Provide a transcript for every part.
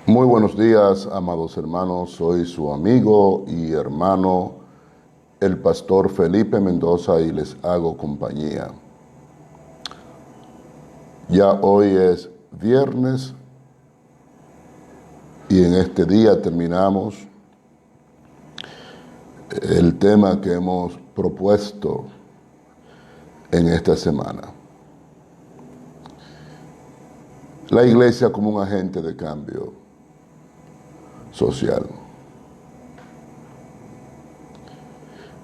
Muy buenos días, amados hermanos. Soy su amigo y hermano, el pastor Felipe Mendoza, y les hago compañía. Ya hoy es viernes y en este día terminamos el tema que hemos propuesto en esta semana. La iglesia como un agente de cambio social.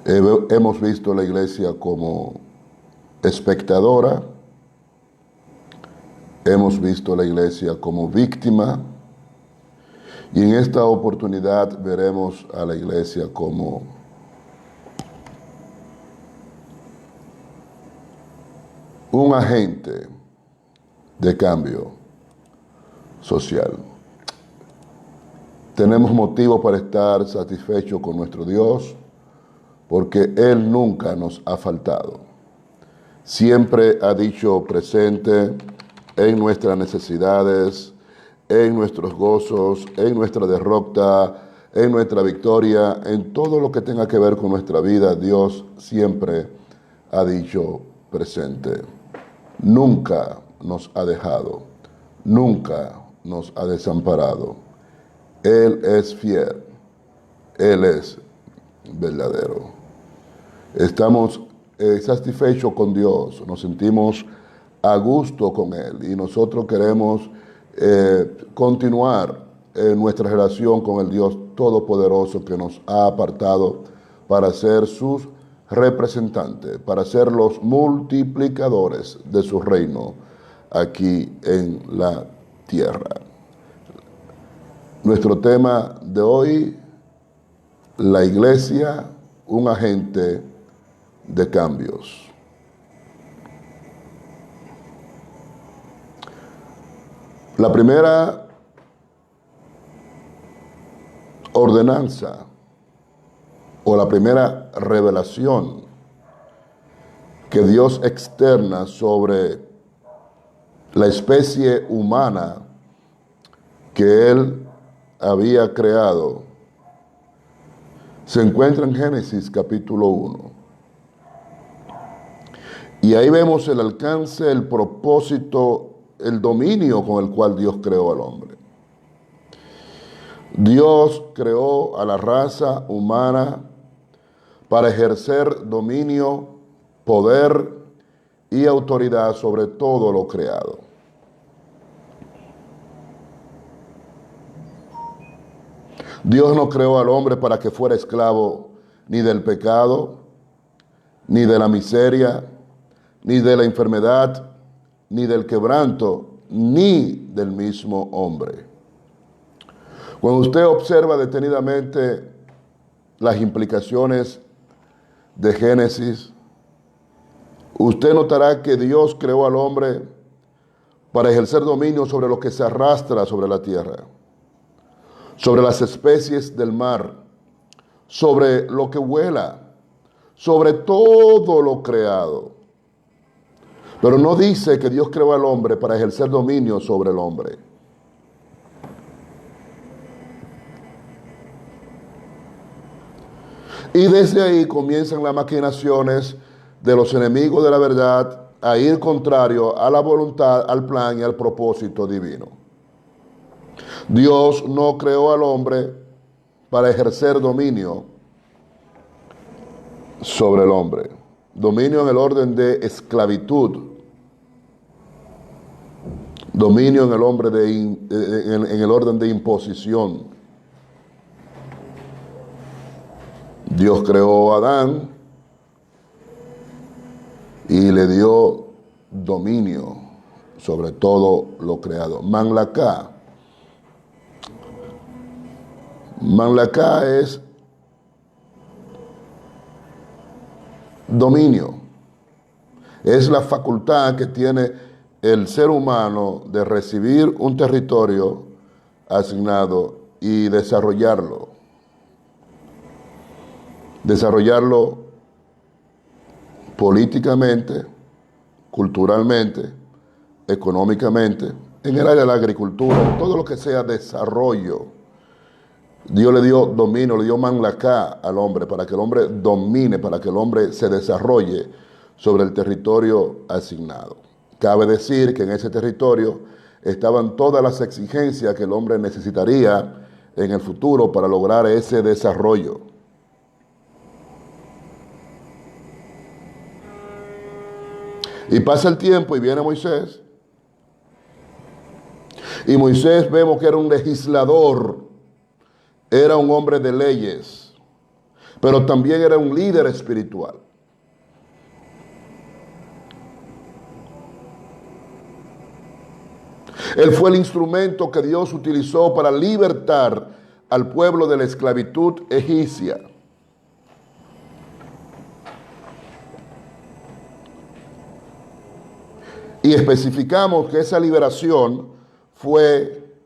Hemos visto la iglesia como espectadora, hemos visto la iglesia como víctima, y en esta oportunidad veremos a la iglesia como un agente de cambio social. Tenemos motivo para estar satisfechos con nuestro Dios, porque Él nunca nos ha faltado. Siempre ha dicho presente en nuestras necesidades, en nuestros gozos, en nuestra derrota, en nuestra victoria, en todo lo que tenga que ver con nuestra vida. Dios siempre ha dicho presente. Nunca nos ha dejado, nunca nos ha desamparado. Él es fiel, Él es verdadero. Estamos satisfechos con Dios, nos sentimos a gusto con Él, y nosotros queremos continuar nuestra relación con el Dios Todopoderoso que nos ha apartado para ser sus representantes, para ser los multiplicadores de su reino aquí en la tierra. Nuestro tema de hoy: la iglesia, un agente de cambios. La primera ordenanza o la primera revelación que Dios externa sobre la especie humana que Él había creado se encuentra en Génesis capítulo 1. Y ahí vemos el alcance, el propósito, el dominio con el cual Dios creó al hombre. Dios creó a la raza humana para ejercer dominio, poder y autoridad sobre todo lo creado. Dios no creó al hombre para que fuera esclavo ni del pecado, ni de la miseria, ni de la enfermedad, ni del quebranto, ni del mismo hombre. Cuando usted observa detenidamente las implicaciones de Génesis, usted notará que Dios creó al hombre para ejercer dominio sobre lo que se arrastra sobre la tierra, sobre las especies del mar, sobre lo que vuela, sobre todo lo creado. Pero no dice que Dios creó al hombre para ejercer dominio sobre el hombre. Y desde ahí comienzan las maquinaciones de los enemigos de la verdad a ir contrario a la voluntad, al plan y al propósito divino. Dios no creó al hombre para ejercer dominio sobre el hombre. Dominio en el orden de esclavitud. Dominio en el orden de imposición. Dios creó a Adán y le dio dominio sobre todo lo creado. Manlacá. Manlacá es dominio. Es la facultad que tiene el ser humano de recibir un territorio asignado y desarrollarlo. Desarrollarlo políticamente, culturalmente, económicamente, en el área de la agricultura, todo lo que sea desarrollo. Dios le dio dominio, le dio manlacá al hombre para que el hombre domine, para que el hombre se desarrolle sobre el territorio asignado. Cabe decir que en ese territorio estaban todas las exigencias que el hombre necesitaría en el futuro para lograr ese desarrollo. Y pasa el tiempo y viene Moisés. Y Moisés vemos que era un legislador, era un hombre de leyes, pero también era un líder espiritual. Él fue el instrumento que Dios utilizó para libertar al pueblo de la esclavitud egipcia. Y especificamos que esa liberación fue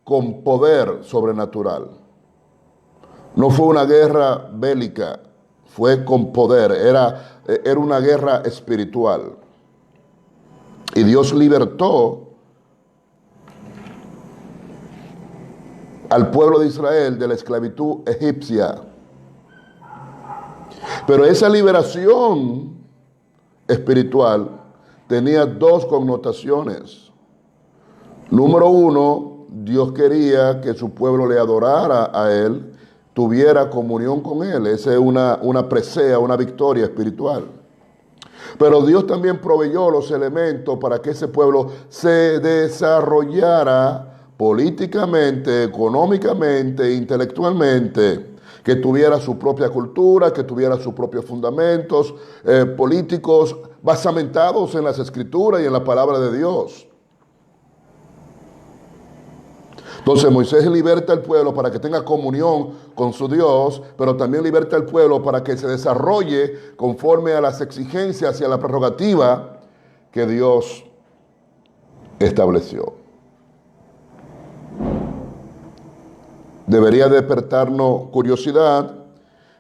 con poder sobrenatural. No fue una guerra bélica, fue con poder, era una guerra espiritual. Y Dios libertó al pueblo de Israel de la esclavitud egipcia. Pero esa liberación espiritual tenía dos connotaciones. Número uno, Dios quería que su pueblo le adorara a Él, tuviera comunión con Él. Esa es una presea, una victoria espiritual. Pero Dios también proveyó los elementos para que ese pueblo se desarrollara políticamente, económicamente, intelectualmente, que tuviera su propia cultura, que tuviera sus propios fundamentos políticos basamentados en las Escrituras y en la palabra de Dios. Entonces Moisés liberta al pueblo para que tenga comunión con su Dios, pero también liberta al pueblo para que se desarrolle conforme a las exigencias y a la prerrogativa que Dios estableció. Debería despertarnos curiosidad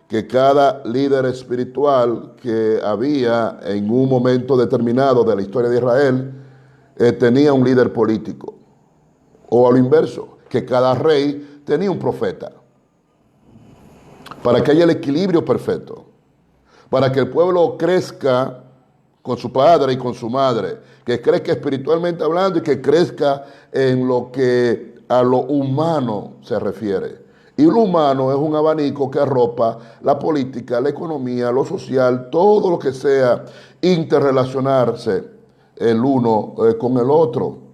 que cada líder espiritual que había en un momento determinado de la historia de Israel tenía un líder político. O a lo inverso, que cada rey tenía un profeta. Para que haya el equilibrio perfecto. Para que el pueblo crezca con su padre y con su madre. Que crezca espiritualmente hablando y que crezca en lo que a lo humano se refiere. Y lo humano es un abanico que arropa la política, la economía, lo social, todo lo que sea interrelacionarse el uno con el otro.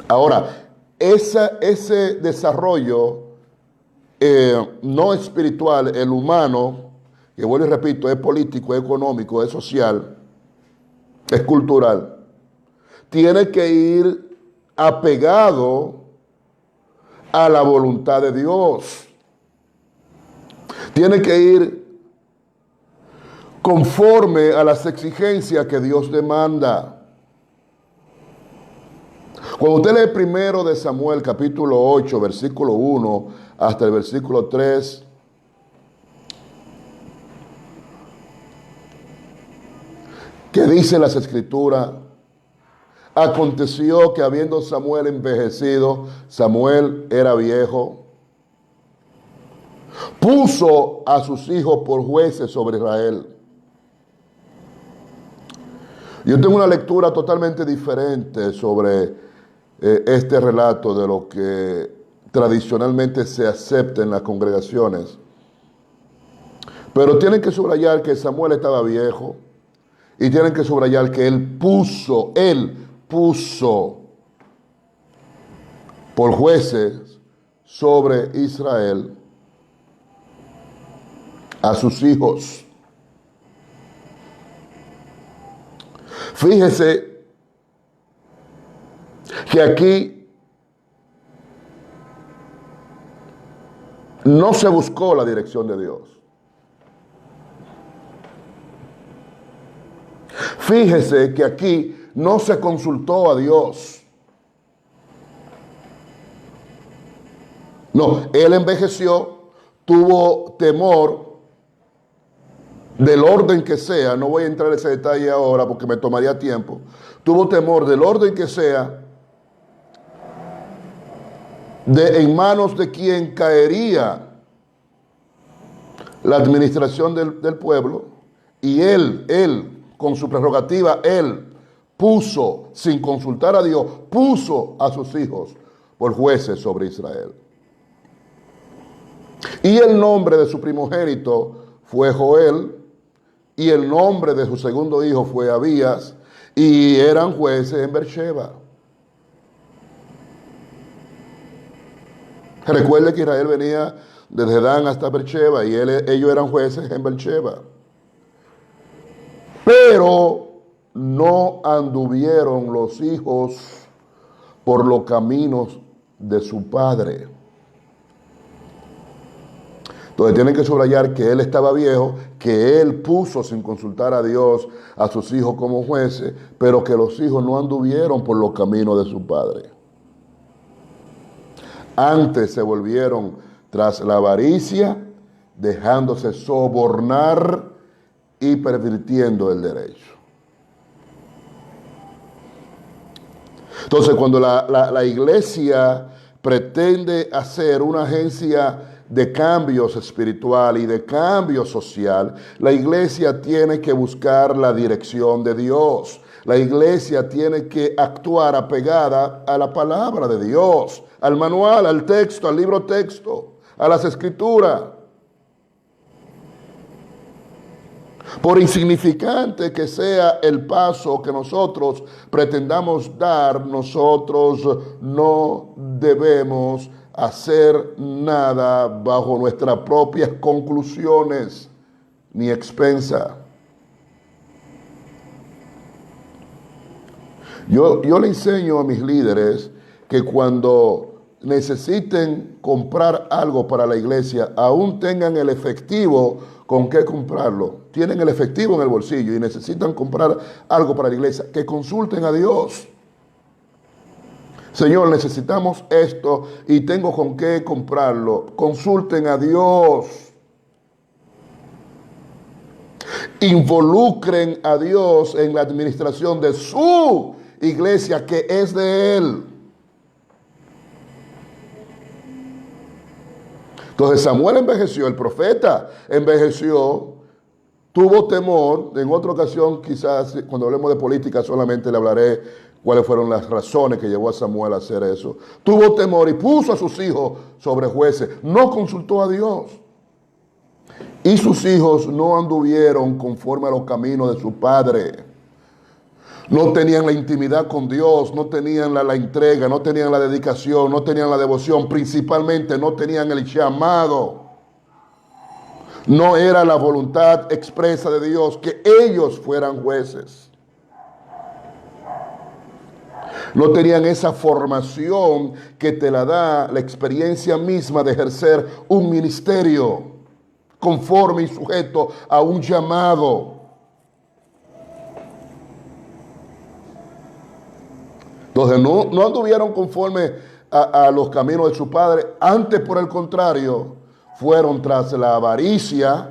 Ahora, ese desarrollo no espiritual, el humano, que vuelvo y repito, es político, es económico, es social, es cultural, tiene que ir apegado a la voluntad de Dios. Tiene que ir conforme a las exigencias que Dios demanda. Cuando usted lee primero de Samuel, capítulo 8, versículo 1 hasta el versículo 3, que dice las Escrituras, aconteció que habiendo Samuel envejecido, Samuel era viejo, puso a sus hijos por jueces sobre Israel. Yo tengo una lectura totalmente diferente sobre este relato de lo que tradicionalmente se acepta en las congregaciones. Pero tienen que subrayar que Samuel estaba viejo y tienen que subrayar que él puso por jueces sobre Israel a sus hijos. Fíjese que aquí no se buscó la dirección de Dios. Fíjese que aquí no se consultó a Dios. No, él envejeció, tuvo temor del orden que sea, no voy a entrar en ese detalle ahora porque me tomaría tiempo, tuvo temor del orden que sea, en manos de quien caería la administración del pueblo, y él, con su prerrogativa, él puso, sin consultar a Dios, puso a sus hijos por jueces sobre Israel. Y el nombre de su primogénito fue Joel, y el nombre de su segundo hijo fue Abías, y eran jueces en Beersheba. Recuerde que Israel venía desde Dan hasta Beersheba, y ellos eran jueces en Beersheba. Pero no anduvieron los hijos por los caminos de su padre. Entonces tienen que subrayar que él estaba viejo, que él puso sin consultar a Dios a sus hijos como jueces, pero que los hijos no anduvieron por los caminos de su padre. Antes se volvieron tras la avaricia, dejándose sobornar y pervirtiendo el derecho. Entonces, cuando la iglesia pretende hacer una agencia de cambios espiritual y de cambio social, la iglesia tiene que buscar la dirección de Dios. La iglesia tiene que actuar apegada a la palabra de Dios, al manual, al texto, al libro texto, a las escrituras. Por insignificante que sea el paso que nosotros pretendamos dar, nosotros no debemos hacer nada bajo nuestras propias conclusiones ni expensa. Yo le enseño a mis líderes que cuando necesiten comprar algo para la iglesia, aún tengan el efectivo con qué comprarlo. Tienen el efectivo en el bolsillo y necesitan comprar algo para la iglesia, que consulten a Dios. Señor, necesitamos esto y tengo con qué comprarlo. Consulten a Dios. Involucren a Dios en la administración de su iglesia, que es de Él. Entonces Samuel envejeció, el profeta envejeció, tuvo temor. En otra ocasión, quizás cuando hablemos de política, solamente le hablaré cuáles fueron las razones que llevó a Samuel a hacer eso. Tuvo temor y puso a sus hijos sobre jueces. No consultó a Dios. Y sus hijos no anduvieron conforme a los caminos de su padre. No tenían la intimidad con Dios, no tenían la entrega, no tenían la dedicación, no tenían la devoción, principalmente no tenían el llamado. No era la voluntad expresa de Dios que ellos fueran jueces. No tenían esa formación que te la da la experiencia misma de ejercer un ministerio conforme y sujeto a un llamado. Entonces no anduvieron conforme a los caminos de su padre. Antes, por el contrario, fueron tras la avaricia.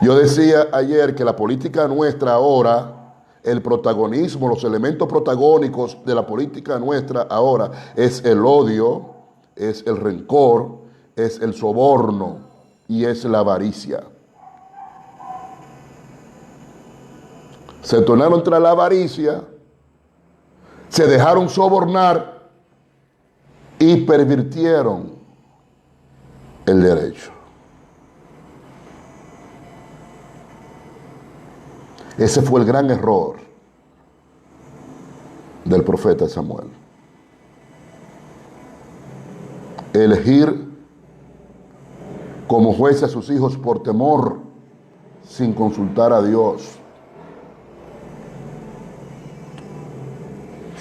Yo decía ayer que la política nuestra ahora, el protagonismo, los elementos protagónicos de la política nuestra ahora es el odio, es el rencor, es el soborno y es la avaricia. Se tornaron tras la avaricia, se dejaron sobornar y pervirtieron el derecho. Ese fue el gran error del profeta Samuel. Elegir como juez a sus hijos por temor, sin consultar a Dios.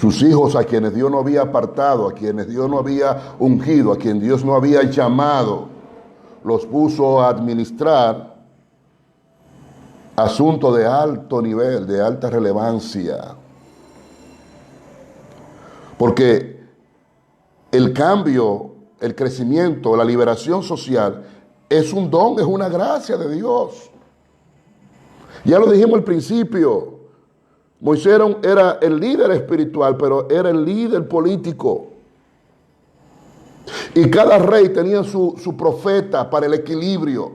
Sus hijos a quienes Dios no había apartado, a quienes Dios no había ungido, a quienes Dios no había llamado, los puso a administrar asuntos de alto nivel, de alta relevancia. Porque el cambio, el crecimiento, la liberación social es un don, es una gracia de Dios. Ya lo dijimos al principio. Moisés era el líder espiritual, pero era el líder político. Y cada rey tenía su profeta para el equilibrio,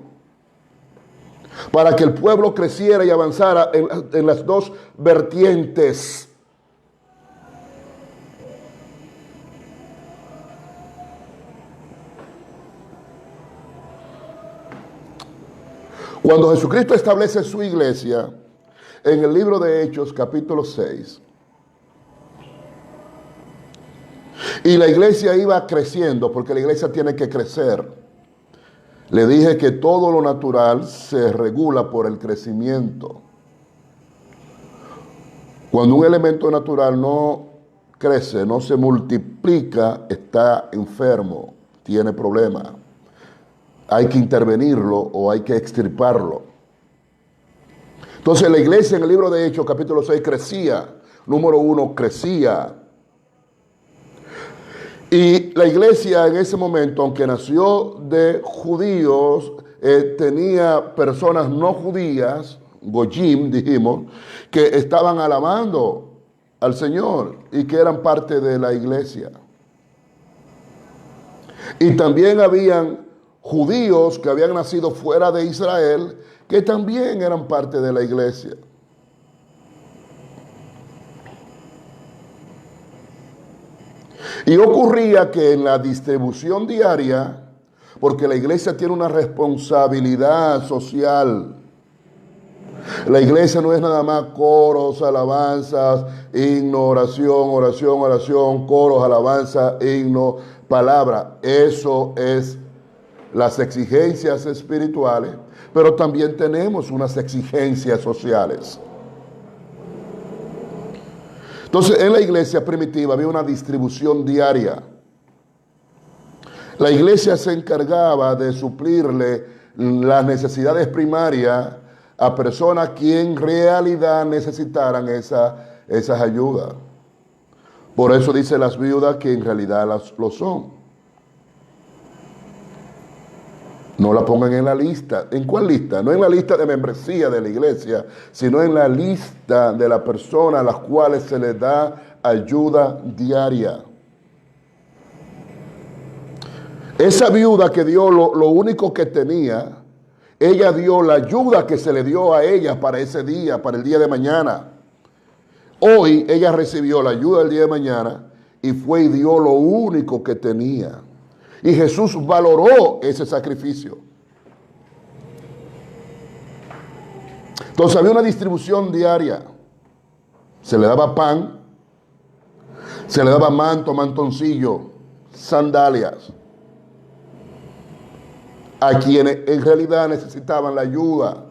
para que el pueblo creciera y avanzara en las dos vertientes. Cuando Jesucristo establece su iglesia, en el libro de Hechos, capítulo 6, y la iglesia iba creciendo, porque la iglesia tiene que crecer. Le dije que todo lo natural se regula por el crecimiento. Cuando un elemento natural no crece, no se multiplica, está enfermo, tiene problemas. Hay que intervenirlo o hay que extirparlo. Entonces la iglesia en el libro de Hechos, capítulo 6, crecía. Número 1, crecía. Y la iglesia en ese momento, aunque nació de judíos, tenía personas no judías, Goyim dijimos, que estaban alabando al Señor y que eran parte de la iglesia. Y también habían judíos que habían nacido fuera de Israel, que también eran parte de la iglesia. Y ocurría que en la distribución diaria, porque la iglesia tiene una responsabilidad social. La iglesia no es nada más coros, alabanzas, himno, oración, oración, oración, coros, alabanza, himno, palabra. Eso es las exigencias espirituales, pero también tenemos unas exigencias sociales. Entonces, en la iglesia primitiva había una distribución diaria. La iglesia se encargaba de suplirle las necesidades primarias a personas que en realidad necesitaran esas ayudas. Por eso dice las viudas que en realidad lo son. No la pongan en la lista. ¿En cuál lista? No en la lista de membresía de la iglesia, sino en la lista de las personas a las cuales se les da ayuda diaria. Esa viuda que dio lo único que tenía, ella dio la ayuda que se le dio a ella para ese día, para el día de mañana. Hoy ella recibió la ayuda del día de mañana y fue y dio lo único que tenía. Y Jesús valoró ese sacrificio. Entonces había una distribución diaria. Se le daba pan, se le daba manto, mantoncillo, sandalias, a quienes en realidad necesitaban la ayuda.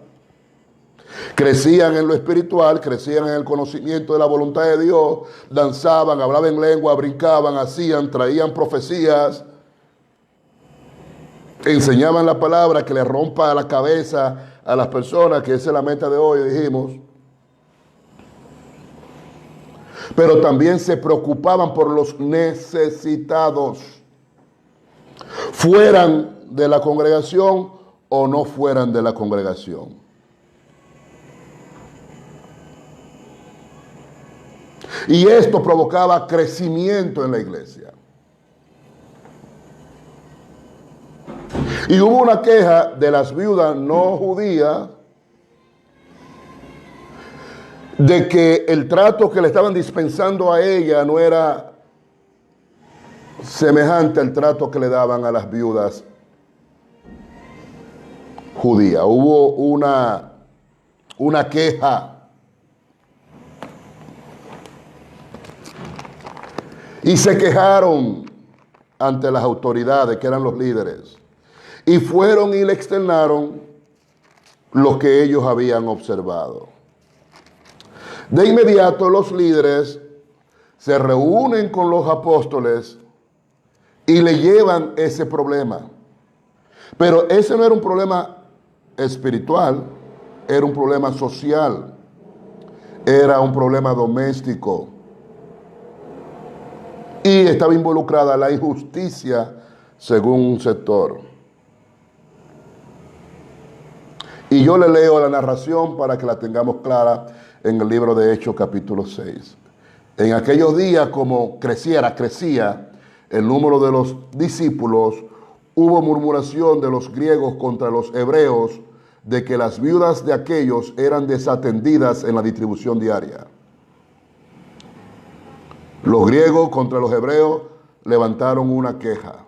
Crecían en lo espiritual, crecían en el conocimiento de la voluntad de Dios, danzaban, hablaban en lengua, brincaban, hacían, traían profecías, enseñaban la palabra que le rompa la cabeza a las personas, que esa es la meta de hoy, dijimos. Pero también se preocupaban por los necesitados, fueran de la congregación o no fueran de la congregación. Y esto provocaba crecimiento en la iglesia. Y hubo una queja de las viudas no judías de que el trato que le estaban dispensando a ella no era semejante al trato que le daban a las viudas judías. Hubo una queja. Y se quejaron ante las autoridades, que eran los líderes. Y fueron y le externaron lo que ellos habían observado. De inmediato los líderes se reúnen con los apóstoles y le llevan ese problema. Pero ese no era un problema espiritual, era un problema social, era un problema doméstico. Y estaba involucrada la injusticia según un sector. Y yo le leo la narración para que la tengamos clara en el libro de Hechos capítulo 6. En aquellos días, como crecía el número de los discípulos, hubo murmuración de los griegos contra los hebreos de que las viudas de aquellos eran desatendidas en la distribución diaria. Los griegos contra los hebreos levantaron una queja.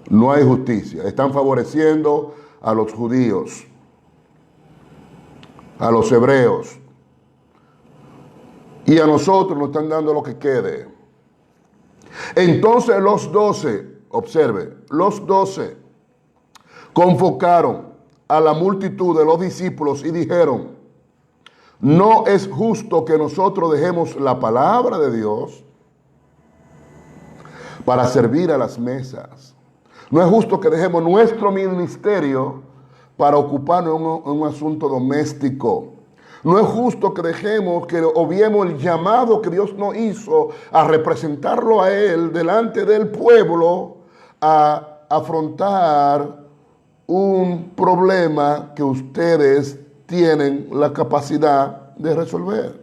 No hay justicia. Están favoreciendo a los judíos, a los hebreos. Y a nosotros nos están dando lo que quede. Entonces los 12, observe, los 12 convocaron a la multitud de los discípulos y dijeron: no es justo que nosotros dejemos la palabra de Dios para servir a las mesas. No es justo que dejemos nuestro ministerio para ocuparnos en un asunto doméstico. No es justo que dejemos, que obviemos el llamado que Dios nos hizo a representarlo a Él delante del pueblo, a afrontar un problema que ustedes tienen la capacidad de resolver.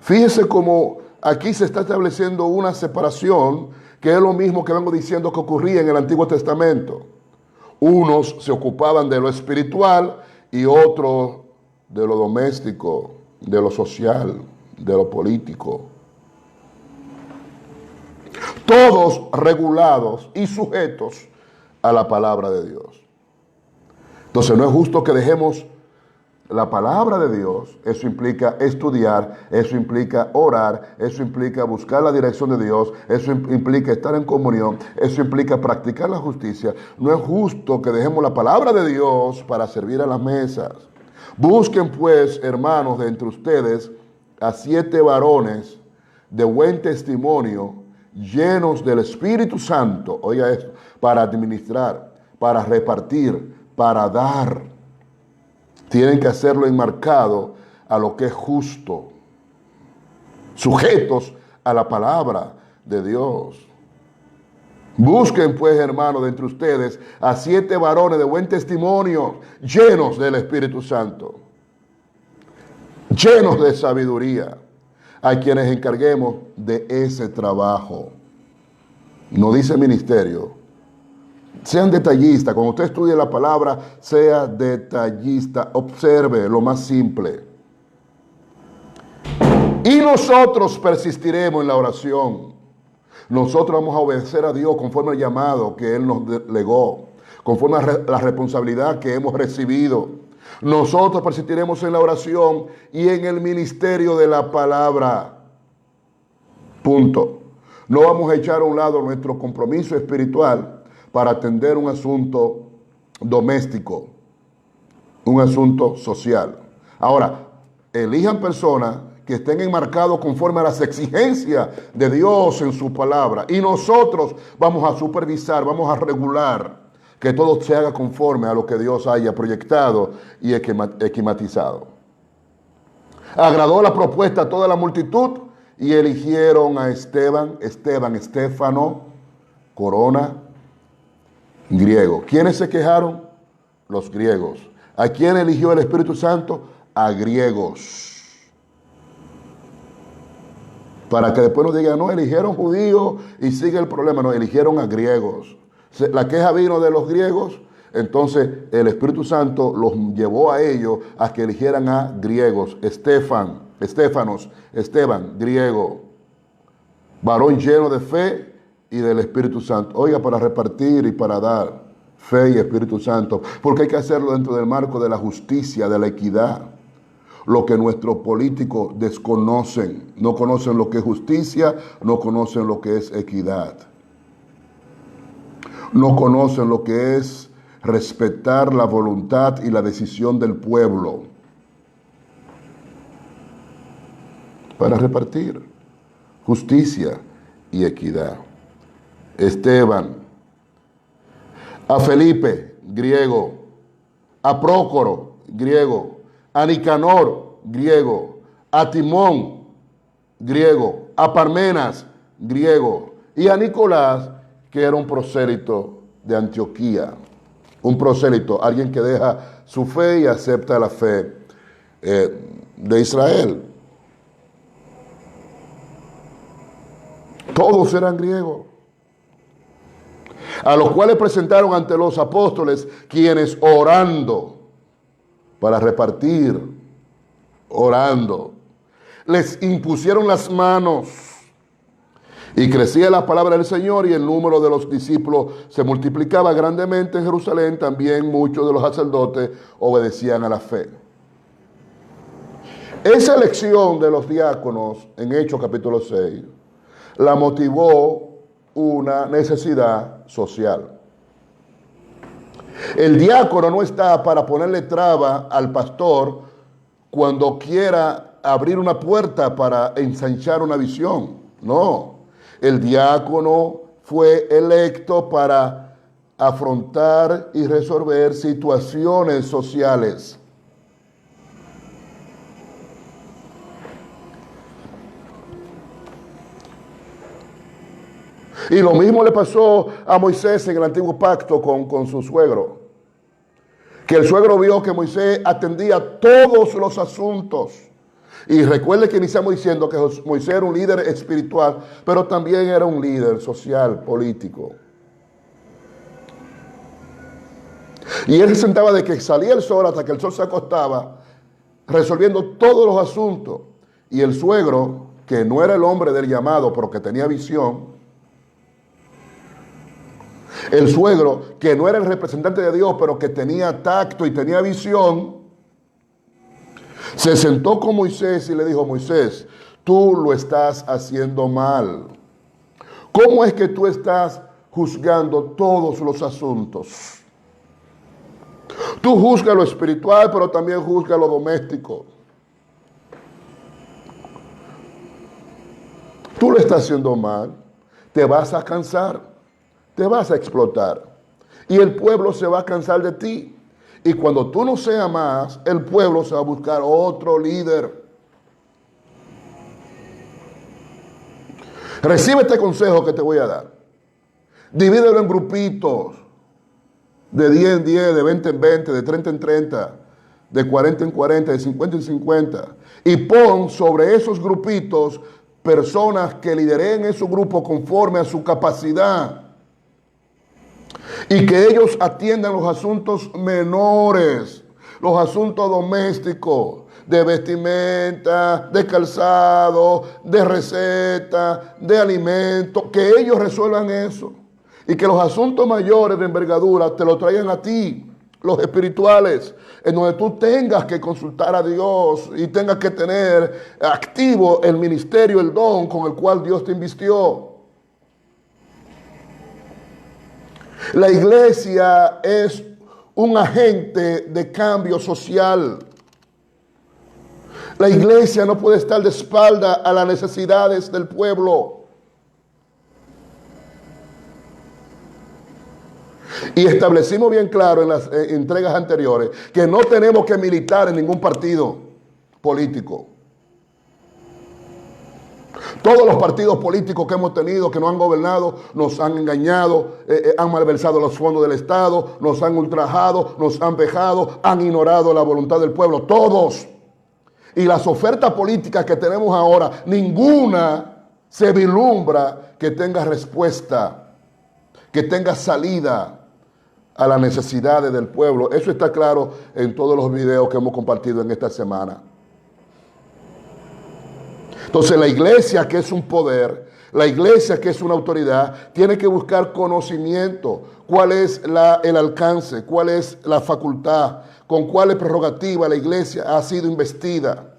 Fíjese cómo aquí se está estableciendo una separación, que es lo mismo que vengo diciendo que ocurría en el Antiguo Testamento. Unos se ocupaban de lo espiritual y otros de lo doméstico, de lo social, de lo político. Todos regulados y sujetos a la palabra de Dios. Entonces no es justo que dejemos la palabra de Dios. Eso implica estudiar, eso implica orar, eso implica buscar la dirección de Dios, eso implica estar en comunión, eso implica practicar la justicia. No es justo que dejemos la palabra de Dios para servir a las mesas. Busquen pues, hermanos, de entre ustedes a 7 varones de buen testimonio, llenos del Espíritu Santo, oiga esto, para administrar, para repartir, para dar. Tienen que hacerlo enmarcado a lo que es justo, sujetos a la palabra de Dios. Busquen pues, hermanos, de entre ustedes a 7 varones de buen testimonio, llenos del Espíritu Santo, llenos de sabiduría, a quienes encarguemos de ese trabajo. No dice ministerio. Sean detallistas. Cuando usted estudie la palabra, sea detallista. Observe lo más simple. Y nosotros persistiremos en la oración. Nosotros vamos a obedecer a Dios conforme al llamado que Él nos delegó, conforme a la responsabilidad que hemos recibido. Nosotros persistiremos en la oración y en el ministerio de la palabra. Punto. No vamos a echar a un lado nuestro compromiso espiritual para atender un asunto doméstico, un asunto social. Ahora, elijan personas que estén enmarcados conforme a las exigencias de Dios en su palabra. Y nosotros vamos a supervisar, vamos a regular que todo se haga conforme a lo que Dios haya proyectado y esquematizado. Agradó la propuesta a toda la multitud y eligieron a Estéfano, Corona, griego. ¿Quiénes se quejaron? Los griegos. ¿A quién eligió el Espíritu Santo? A griegos. Para que después nos digan, no, eligieron judíos y sigue el problema. No, eligieron a griegos. La queja vino de los griegos, entonces el Espíritu Santo los llevó a ellos a que eligieran a griegos. Esteban, griego. Varón lleno de fe y del Espíritu Santo. Oiga, para repartir y para dar fe y Espíritu Santo. Porque hay que hacerlo dentro del marco de la justicia, de la equidad. Lo que nuestros políticos desconocen. No conocen lo que es justicia, no conocen lo que es equidad. No conocen lo que es respetar la voluntad y la decisión del pueblo para repartir justicia y equidad. Esteban, a Felipe, griego, a Prócoro, griego, a Nicanor, griego, a Timón, griego, a Parmenas, griego, y a Nicolás, que era un prosélito de Antioquía. Un prosélito, alguien que deja su fe y acepta la fe de Israel. Todos eran griegos, a los cuales presentaron ante los apóstoles, quienes orando para repartir, orando, les impusieron las manos, y crecía la palabra del Señor, y el número de los discípulos se multiplicaba grandemente en Jerusalén. También muchos de los sacerdotes obedecían a la fe. Esa elección de los diáconos en Hechos capítulo 6 la motivó una necesidad social. El diácono no está para ponerle traba al pastor cuando quiera abrir una puerta para ensanchar una visión. No, el diácono fue electo para afrontar y resolver situaciones sociales. Y lo mismo le pasó a Moisés en el antiguo pacto con su suegro. Que el suegro vio que Moisés atendía todos los asuntos. Y recuerde que iniciamos diciendo que Moisés era un líder espiritual, pero también era un líder social, político. Y él se sentaba de que salía el sol hasta que el sol se acostaba, resolviendo todos los asuntos. Y el suegro, que no era el hombre del llamado, pero que tenía visión, el suegro, que no era el representante de Dios, pero que tenía tacto y tenía visión, se sentó con Moisés y le dijo: Moisés, tú lo estás haciendo mal. ¿Cómo es que tú estás juzgando todos los asuntos? Tú juzgas lo espiritual, pero también juzgas lo doméstico. Tú lo estás haciendo mal, te vas a cansar, te vas a explotar y el pueblo se va a cansar de ti. Y cuando tú no seas más, el pueblo se va a buscar otro líder. Recibe este consejo que te voy a dar. Divídelo en grupitos de 10 en 10, de 20 en 20, de 30 en 30, de 40 en 40, de 50 en 50. Y pon sobre esos grupitos personas que lideren esos grupos conforme a su capacidad. Y que ellos atiendan los asuntos menores, los asuntos domésticos, de vestimenta, de calzado, de receta, de alimento, que ellos resuelvan eso. Y que los asuntos mayores de envergadura te lo traigan a ti, los espirituales, en donde tú tengas que consultar a Dios y tengas que tener activo el ministerio, el don con el cual Dios te invistió. La iglesia es un agente de cambio social. La iglesia no puede estar de espalda a las necesidades del pueblo. Y establecimos bien claro en las entregas anteriores que no tenemos que militar en ningún partido político. Todos los partidos políticos que hemos tenido, que nos han gobernado, nos han engañado, han malversado los fondos del Estado, nos han ultrajado, nos han vejado, han ignorado la voluntad del pueblo, todos. Y las ofertas políticas que tenemos ahora, ninguna se vislumbra que tenga respuesta, que tenga salida a las necesidades del pueblo. Eso está claro en todos los videos que hemos compartido en esta semana. Entonces la iglesia, que es un poder, la iglesia, que es una autoridad, tiene que buscar conocimiento. ¿Cuál es el alcance? ¿Cuál es la facultad? ¿Con cuál prerrogativa la iglesia ha sido investida?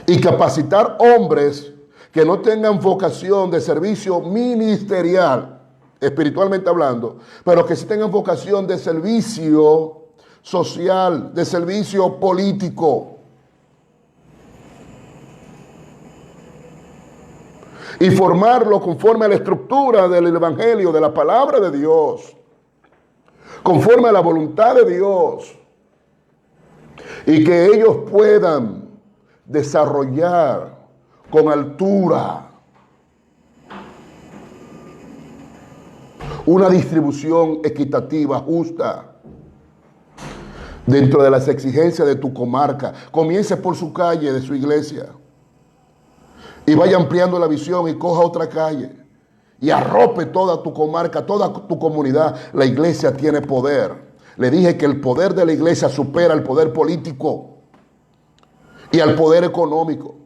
Y capacitar hombres que no tengan vocación de servicio ministerial, espiritualmente hablando, pero que sí tengan vocación de servicio social, de servicio político. Y formarlo conforme a la estructura del evangelio, de la palabra de Dios, conforme a la voluntad de Dios, y que ellos puedan desarrollar con altura una distribución equitativa, justa, dentro de las exigencias de tu comarca. Comience por su calle, de su iglesia, y vaya ampliando la visión y coja otra calle y arrope toda tu comarca, toda tu comunidad. La iglesia tiene poder. Le dije que el poder de la iglesia supera al poder político y al poder económico.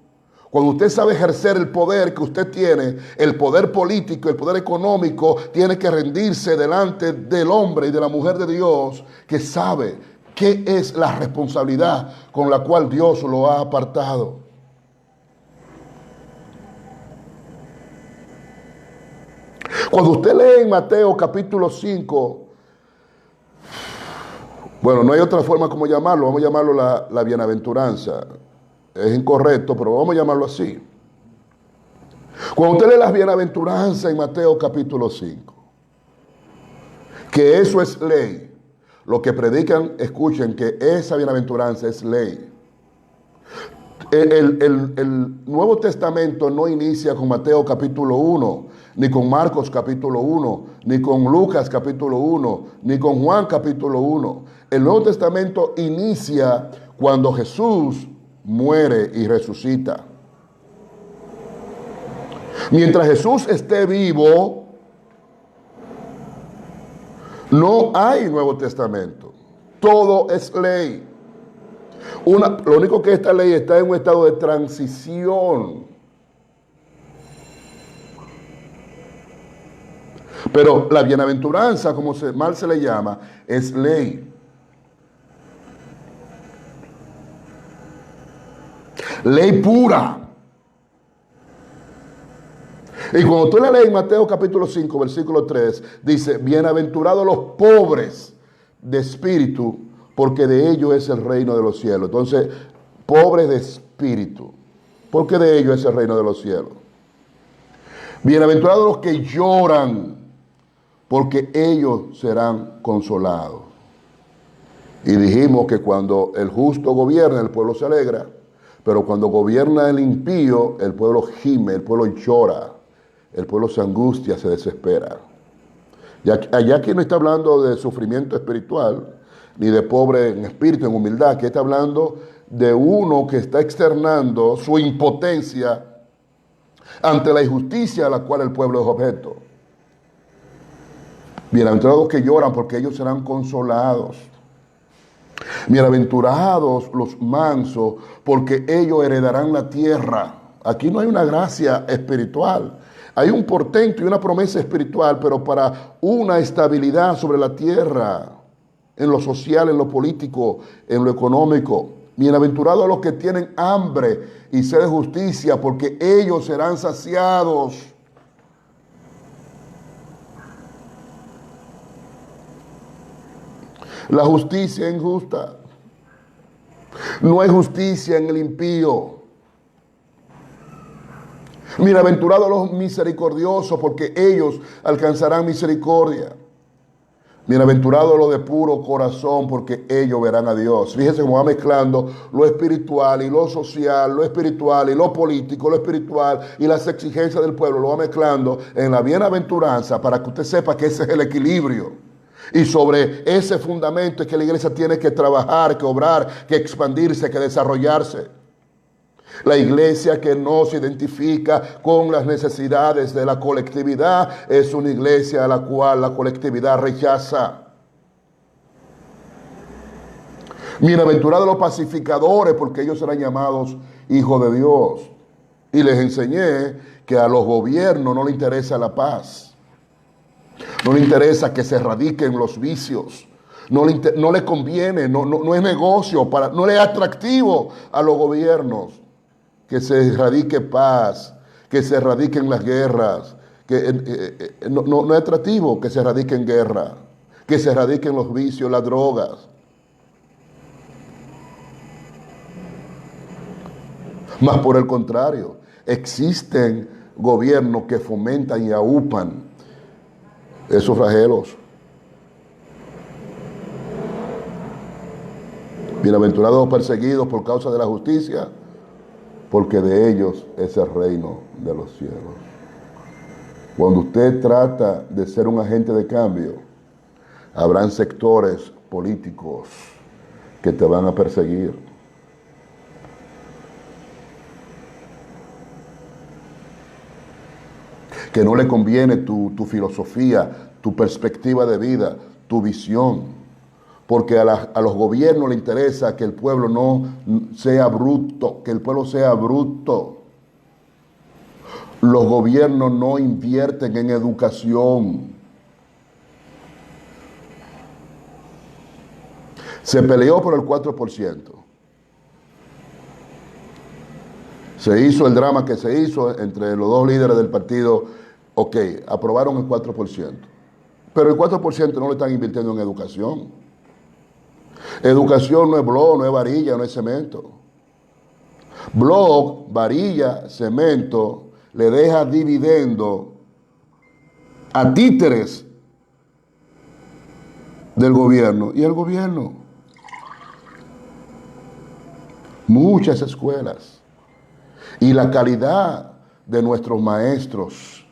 Cuando usted sabe ejercer el poder que usted tiene, el poder político, el poder económico, tiene que rendirse delante del hombre y de la mujer de Dios que sabe qué es la responsabilidad con la cual Dios lo ha apartado. Cuando usted lee en Mateo capítulo 5, bueno, no hay otra forma como llamarlo, vamos a llamarlo la bienaventuranza. Es incorrecto, pero vamos a llamarlo así. Cuando usted lee las bienaventuranzas en Mateo capítulo 5, que eso es ley. Los que predican, escuchen que esa bienaventuranza es ley. El Nuevo Testamento no inicia con Mateo capítulo 1, ni con Marcos capítulo 1, ni con Lucas capítulo 1, ni con Juan capítulo 1. El Nuevo Testamento inicia cuando Jesús muere y resucita. Mientras Jesús esté vivo, no hay Nuevo Testamento. Todo es ley. Lo único que esta ley está en un estado de transición. Pero la bienaventuranza, como mal se le llama, es ley. Ley pura. Y cuando tú la lees en Mateo capítulo 5, versículo 3, dice, bienaventurados los pobres de espíritu, porque de ellos es el reino de los cielos. Entonces, pobres de espíritu, porque de ellos es el reino de los cielos. Bienaventurados los que lloran, porque ellos serán consolados. Y dijimos que cuando el justo gobierna, el pueblo se alegra, pero cuando gobierna el impío, el pueblo gime, el pueblo llora, el pueblo se angustia, se desespera. Allá aquí no está hablando de sufrimiento espiritual, ni de pobre en espíritu, en humildad, que está hablando de uno que está externando su impotencia ante la injusticia a la cual el pueblo es objeto. Bienaventurados que lloran, porque ellos serán consolados. Bienaventurados los mansos, porque ellos heredarán la tierra. Aquí no hay una gracia espiritual. Hay un portento y una promesa espiritual, pero para una estabilidad sobre la tierra, en lo social, en lo político, en lo económico. Bienaventurados los que tienen hambre y sed de justicia, porque ellos serán saciados. La justicia es injusta. No hay justicia en el impío. Bienaventurados los misericordiosos, porque ellos alcanzarán misericordia. Bienaventurados los de puro corazón, porque ellos verán a Dios. Fíjese cómo va mezclando lo espiritual y lo social, lo espiritual y lo político, lo espiritual y las exigencias del pueblo. Lo va mezclando en la bienaventuranza para que usted sepa que ese es el equilibrio. Y sobre ese fundamento es que la iglesia tiene que trabajar, que obrar, que expandirse, que desarrollarse. La iglesia que no se identifica con las necesidades de la colectividad es una iglesia a la cual la colectividad rechaza. Bienaventurados los pacificadores, porque ellos serán llamados hijos de Dios. Y les enseñé que a los gobiernos no les interesa la paz. No les interesa que se erradiquen los vicios. No les conviene, no es negocio, no les es atractivo a los gobiernos que se erradique paz, que se erradiquen las guerras. No es atractivo que se erradiquen guerra, que se erradiquen los vicios, las drogas. Más por el contrario, existen gobiernos que fomentan y aupan esos flagelos. Bienaventurados los perseguidos por causa de la justicia, porque de ellos es el reino de los cielos. Cuando usted trata de ser un agente de cambio, habrán sectores políticos que te van a perseguir. Que no le conviene tu filosofía, tu perspectiva de vida, tu visión. Porque a los gobiernos les interesa que el pueblo no sea bruto, que el pueblo sea bruto. Los gobiernos no invierten en educación. Se peleó por el 4%. Se hizo el drama que se hizo entre los dos líderes del partido. Ok, aprobaron el 4%. Pero el 4% no lo están invirtiendo en educación. Educación no es blog, no es varilla, no es cemento. Blog, varilla, cemento, le deja dividendo a títeres del gobierno. ¿Y el gobierno? Muchas escuelas. Y la calidad de nuestros maestros.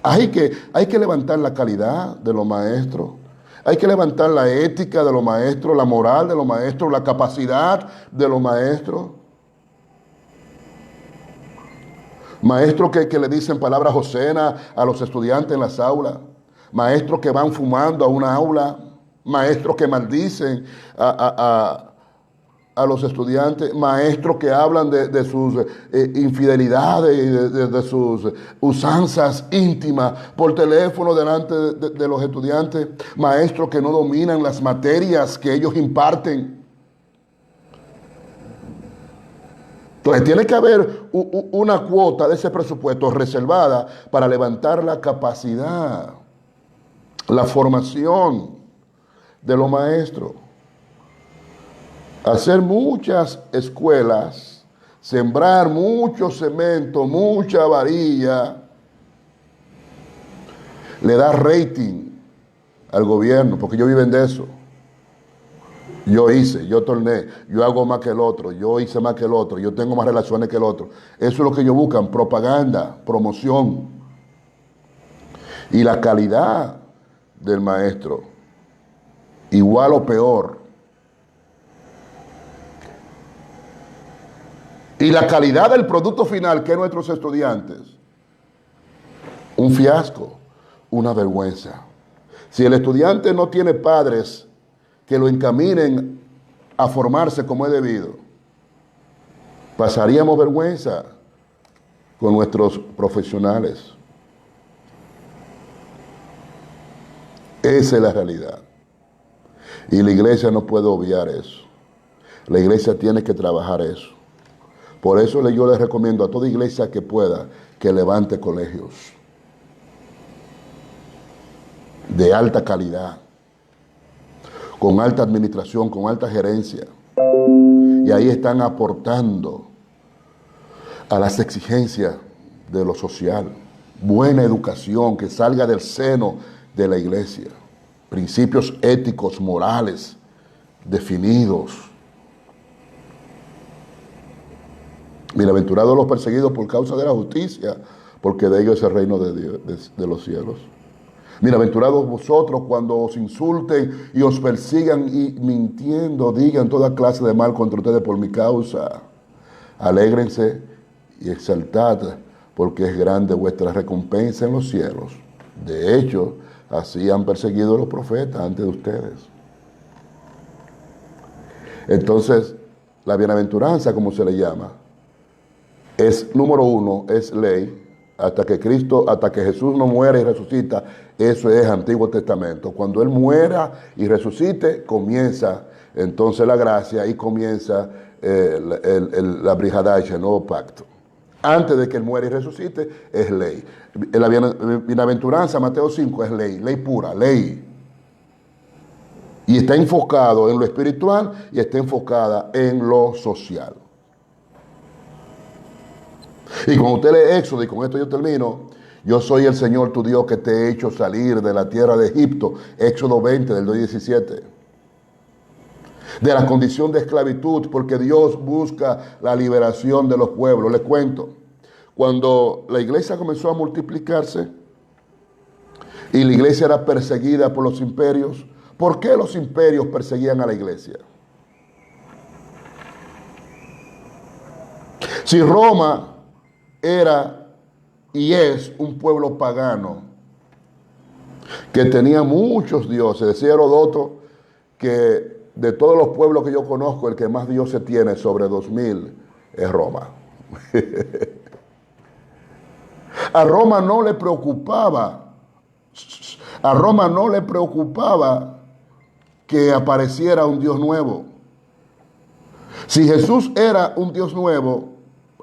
Hay que levantar la calidad de los maestros. Hay que levantar la ética de los maestros, la moral de los maestros, la capacidad de los maestros. Maestros que le dicen palabras obscenas a los estudiantes en las aulas. Maestros que van fumando a una aula. Maestros que maldicen a los estudiantes, maestros que hablan de sus infidelidades, de sus usanzas íntimas por teléfono delante de los estudiantes, maestros que no dominan las materias que ellos imparten. Entonces tiene que haber una cuota de ese presupuesto reservada para levantar la capacidad, la formación de los maestros. Hacer muchas escuelas, sembrar mucho cemento, mucha varilla, le da rating al gobierno, porque ellos viven de eso. Yo hice, yo torné, yo hago más que el otro, yo hice más que el otro, yo tengo más relaciones que el otro. Eso es lo que ellos buscan, propaganda, promoción. Y la calidad del maestro, igual o peor. Y la calidad del producto final que nuestros estudiantes, un fiasco, una vergüenza. Si el estudiante no tiene padres que lo encaminen a formarse como es debido, pasaríamos vergüenza con nuestros profesionales. Esa es la realidad. Y la iglesia no puede obviar eso. La iglesia tiene que trabajar eso. Por eso yo les recomiendo a toda iglesia que pueda que levante colegios de alta calidad, con alta administración, con alta gerencia. Y ahí están aportando a las exigencias de lo social. Buena educación que salga del seno de la iglesia. Principios éticos, morales, definidos. Bienaventurados los perseguidos por causa de la justicia, porque de ellos es el reino de Dios, de los cielos. Bienaventurados vosotros cuando os insulten y os persigan y mintiendo digan toda clase de mal contra ustedes por mi causa. Alégrense y exaltad, porque es grande vuestra recompensa en los cielos. De hecho, así han perseguido los profetas antes de ustedes. Entonces, la bienaventuranza, como se le llama, es, número uno, es ley. Hasta que Jesús no muera y resucita, eso es Antiguo Testamento. Cuando Él muera y resucite, comienza entonces la gracia y comienza la Brihadaisha, el nuevo pacto. Antes de que Él muera y resucite, es ley. La bienaventuranza, Mateo 5, es ley pura, ley. Y está enfocado en lo espiritual y está enfocada en lo social. Y cuando usted lee Éxodo, y con esto yo termino, yo soy el Señor tu Dios que te he hecho salir de la tierra de Egipto, Éxodo 20 del 2:17, de la condición de esclavitud, porque Dios busca la liberación de los pueblos. Les cuento, cuando la iglesia comenzó a multiplicarse, y la iglesia era perseguida por los imperios. ¿Por qué los imperios perseguían a la iglesia? Si Roma era y es un pueblo pagano que tenía muchos dioses, decía Herodoto que de todos los pueblos que yo conozco, el que más dioses tiene, sobre 2000, es Roma. A Roma no le preocupaba, que apareciera un Dios nuevo. Si Jesús era un Dios nuevo,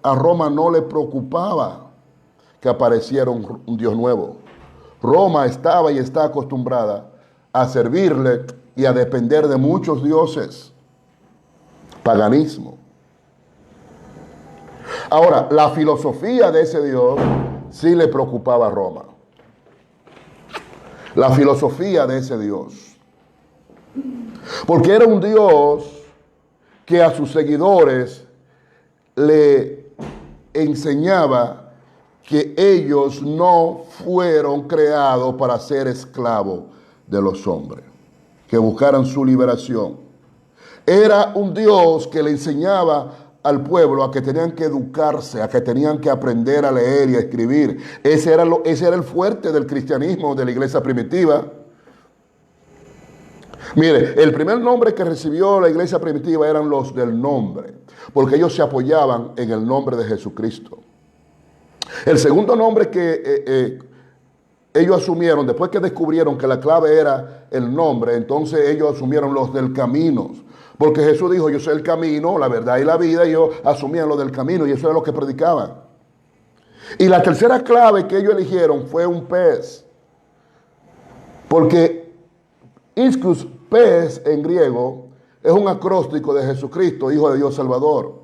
a Roma no le preocupaba que apareciera un Dios nuevo. Roma estaba y está acostumbrada a servirle y a depender de muchos dioses. Paganismo. Ahora, la filosofía de ese Dios sí le preocupaba a Roma. La filosofía de ese Dios. Porque era un Dios que a sus seguidores le enseñaba que ellos no fueron creados para ser esclavos de los hombres, que buscaran su liberación. Era un Dios que le enseñaba al pueblo a que tenían que educarse, a que tenían que aprender a leer y a escribir. Ese era el fuerte del cristianismo de la iglesia primitiva. Mire, el primer nombre que recibió la iglesia primitiva eran los del nombre, porque ellos se apoyaban en el nombre de Jesucristo. El segundo nombre que ellos asumieron, después que descubrieron que la clave era el nombre, entonces ellos asumieron los del camino. Porque Jesús dijo, yo soy el camino, la verdad y la vida, y ellos asumían lo del camino, y eso era lo que predicaban. Y la tercera clave que ellos eligieron fue un pez. Porque Ischus, pez en griego, es un acróstico de Jesucristo, Hijo de Dios Salvador.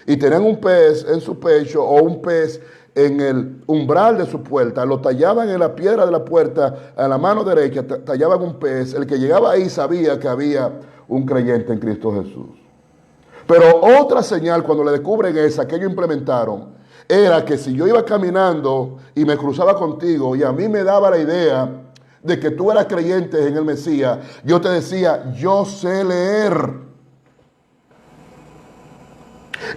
Y tenían un pez en su pecho o un pez en el umbral de su puerta, lo tallaban en la piedra de la puerta, a la mano derecha, tallaban un pez. El que llegaba ahí sabía que había un creyente en Cristo Jesús. Pero otra señal, cuando le descubren esa, que ellos implementaron, era que si yo iba caminando y me cruzaba contigo y a mí me daba la idea de que tú eras creyente en el Mesías, yo te decía, yo sé leer.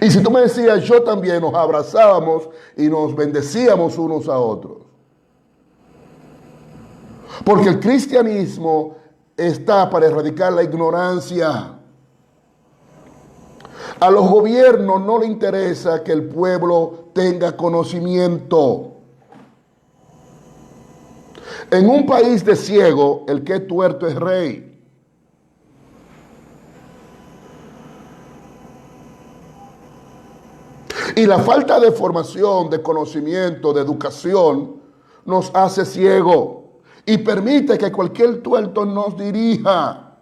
Y si tú me decías, yo también, nos abrazábamos y nos bendecíamos unos a otros. Porque el cristianismo está para erradicar la ignorancia. A los gobiernos no les interesa que el pueblo tenga conocimiento. En un país de ciego, el que es tuerto es rey. Y la falta de formación, de conocimiento, de educación, nos hace ciego y permite que cualquier tuerto nos dirija.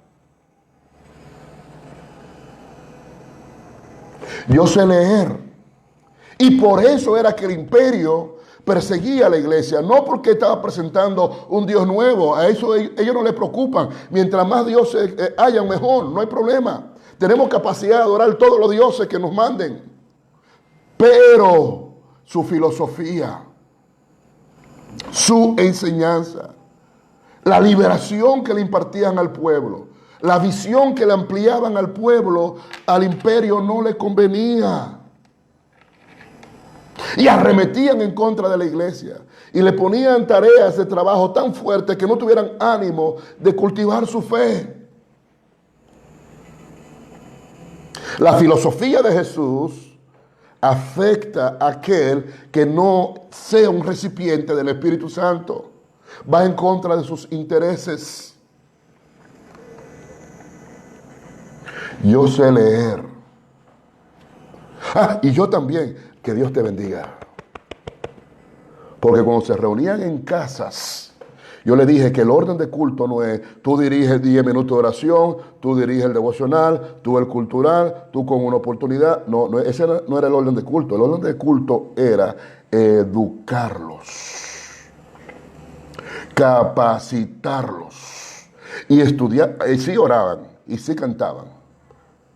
Yo sé leer. Y por eso era que el imperio perseguía a la iglesia, no porque estaba presentando un Dios nuevo. A eso ellos no les preocupan. Mientras más dioses hayan, mejor, no hay problema. Tenemos capacidad de adorar todos los dioses que nos manden. Pero su filosofía, su enseñanza, la liberación que le impartían al pueblo, la visión que le ampliaban al pueblo, al imperio no le convenía. Y arremetían en contra de la iglesia. Y le ponían tareas de trabajo tan fuertes que no tuvieran ánimo de cultivar su fe. La filosofía de Jesús afecta a aquel que no sea un recipiente del Espíritu Santo. Va en contra de sus intereses. Yo sé leer. Y yo también. Que Dios te bendiga. Porque cuando se reunían en casas, yo le dije que el orden de culto no es, tú diriges 10 minutos de oración, tú diriges el devocional, tú el cultural, tú con una oportunidad. No, ese no era el orden de culto. El orden de culto era educarlos, capacitarlos y estudiar. Y sí oraban y sí cantaban,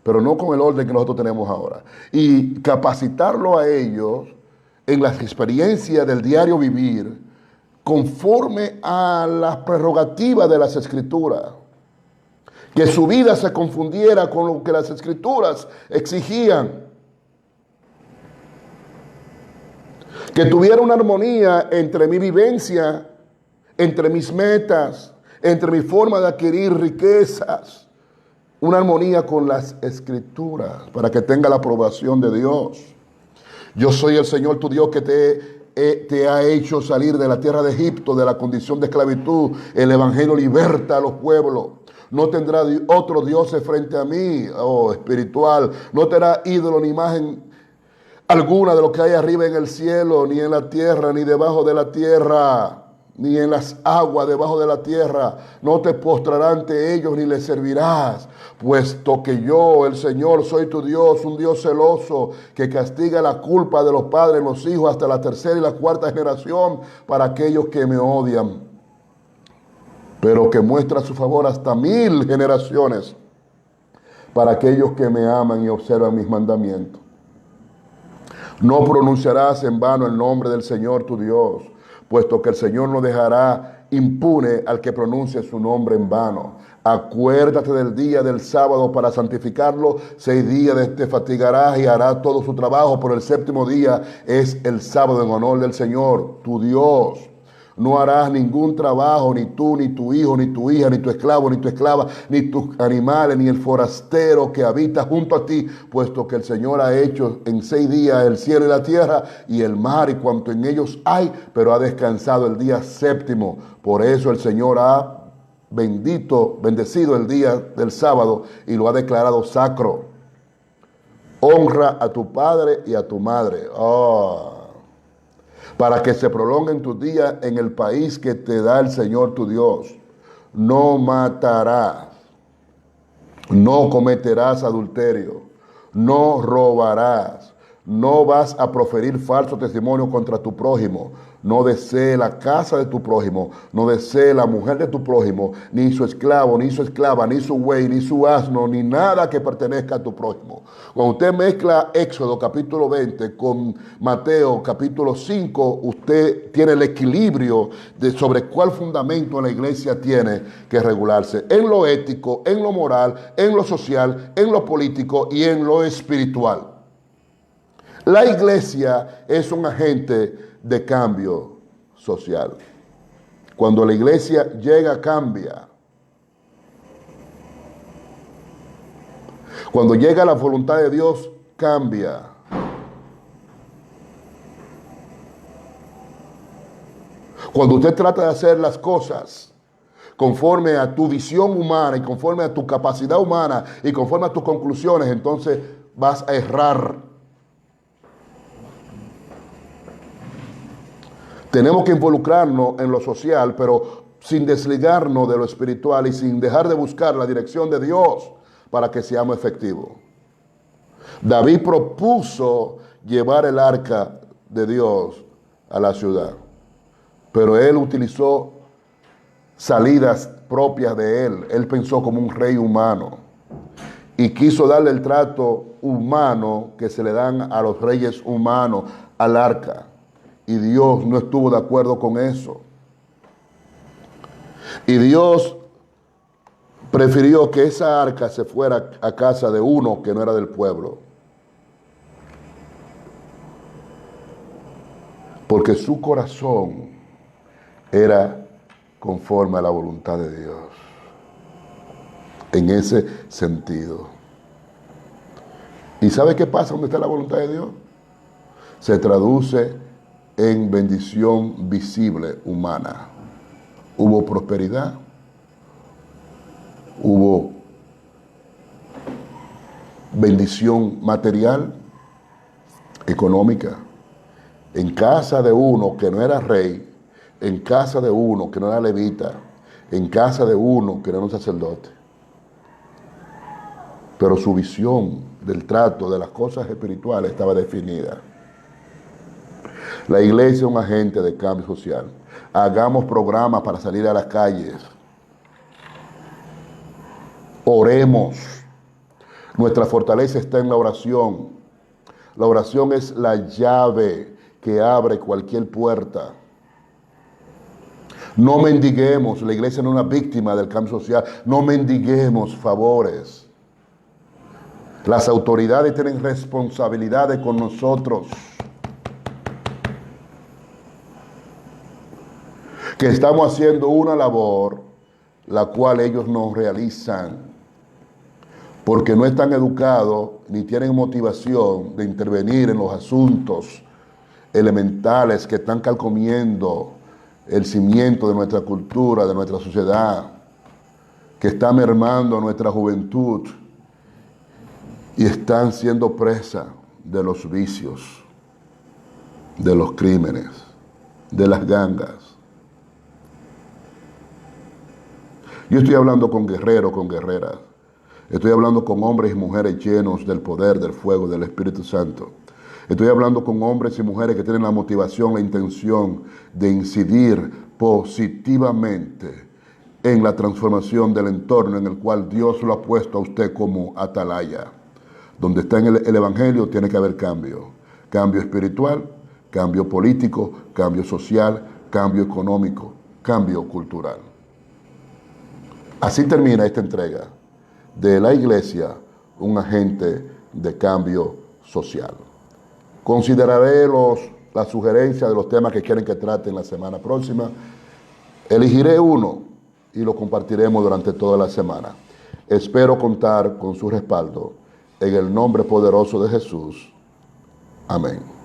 pero no con el orden que nosotros tenemos ahora. Y capacitarlo a ellos en las experiencias del diario vivir, conforme a las prerrogativas de las Escrituras. Que su vida se confundiera con lo que las Escrituras exigían. Que tuviera una armonía entre mi vivencia, entre mis metas, entre mi forma de adquirir riquezas. Una armonía con las Escrituras para que tenga la aprobación de Dios. Yo soy el Señor tu Dios que te ha hecho salir de la tierra de Egipto, de la condición de esclavitud. El Evangelio liberta a los pueblos. No tendrá otro Dios frente a mí, espiritual. No tendrá ídolo ni imagen alguna de lo que hay arriba en el cielo, ni en la tierra, ni debajo de la tierra, ni en las aguas debajo de la tierra. No te postrarás ante ellos ni les servirás, puesto que yo, el Señor, soy tu Dios, un Dios celoso, que castiga la culpa de los padres en los hijos hasta la tercera y la cuarta generación para aquellos que me odian, pero que muestra su favor hasta 1000 generaciones para aquellos que me aman y observan mis mandamientos. No pronunciarás en vano el nombre del Señor tu Dios, puesto que el Señor no dejará impune al que pronuncie su nombre en vano. Acuérdate del día del sábado para santificarlo. 6 días te fatigarás y harás todo su trabajo, pero el séptimo día es el sábado en honor del Señor tu Dios. No harás ningún trabajo, ni tú, ni tu hijo, ni tu hija, ni tu esclavo, ni tu esclava, ni tus animales, ni el forastero que habita junto a ti, puesto que el Señor ha hecho en 6 días el cielo y la tierra y el mar y cuanto en ellos hay, pero ha descansado el día séptimo. Por eso el Señor ha bendecido el día del sábado y lo ha declarado sacro. Honra a tu padre y a tu madre. Para que se prolonguen tus días en el país que te da el Señor tu Dios. No matarás, no cometerás adulterio, no robarás, no vas a proferir falso testimonio contra tu prójimo, no desees la casa de tu prójimo, no desees la mujer de tu prójimo, ni su esclavo, ni su esclava, ni su buey, ni su asno, ni nada que pertenezca a tu prójimo. Cuando usted mezcla Éxodo capítulo 20 con Mateo capítulo 5, usted tiene el equilibrio de sobre cuál fundamento la iglesia tiene que regularse. En lo ético, en lo moral, en lo social, en lo político y en lo espiritual. La iglesia es un agente de cambio social. Cuando la iglesia llega, cambia. Cuando llega la voluntad de Dios, cambia. Cuando usted trata de hacer las cosas conforme a tu visión humana y conforme a tu capacidad humana y conforme a tus conclusiones, entonces vas a errar. Tenemos que involucrarnos en lo social, pero sin desligarnos de lo espiritual y sin dejar de buscar la dirección de Dios para que seamos efectivos. David propuso llevar el arca de Dios a la ciudad, pero él utilizó salidas propias de él. Él pensó como un rey humano y quiso darle el trato humano que se le dan a los reyes humanos al arca. Y Dios no estuvo de acuerdo con eso. Y Dios prefirió que esa arca se fuera a casa de uno que no era del pueblo. Porque su corazón era conforme a la voluntad de Dios. En ese sentido. ¿Y sabe qué pasa donde está la voluntad de Dios? Se traduce en bendición visible humana. Hubo prosperidad, hubo bendición material, económica, en casa de uno que no era rey, en casa de uno que no era levita, en casa de uno que no era un sacerdote. Pero su visión del trato de las cosas espirituales estaba definida. La iglesia es un agente de cambio social. Hagamos programas para salir a las calles. Oremos. Nuestra fortaleza está en la oración. La oración es la llave que abre cualquier puerta. No mendiguemos, la iglesia no es una víctima del cambio social, no mendiguemos favores. Las autoridades tienen responsabilidades con nosotros, que estamos haciendo una labor la cual ellos no realizan, porque no están educados ni tienen motivación de intervenir en los asuntos elementales que están carcomiendo el cimiento de nuestra cultura, de nuestra sociedad, que está mermando a nuestra juventud y están siendo presa de los vicios, de los crímenes, de las gangas. Yo estoy hablando con guerreros, con guerreras. Estoy hablando con hombres y mujeres llenos del poder, del fuego, del Espíritu Santo. Estoy hablando con hombres y mujeres que tienen la motivación, la intención de incidir positivamente en la transformación del entorno en el cual Dios lo ha puesto a usted como atalaya. Donde está en el Evangelio tiene que haber cambio. Cambio espiritual, cambio político, cambio social, cambio económico, cambio cultural. Así termina esta entrega de la iglesia, un agente de cambio social. Consideraré las sugerencias de los temas que quieren que trate en la semana próxima. Elegiré uno y lo compartiremos durante toda la semana. Espero contar con su respaldo en el nombre poderoso de Jesús. Amén.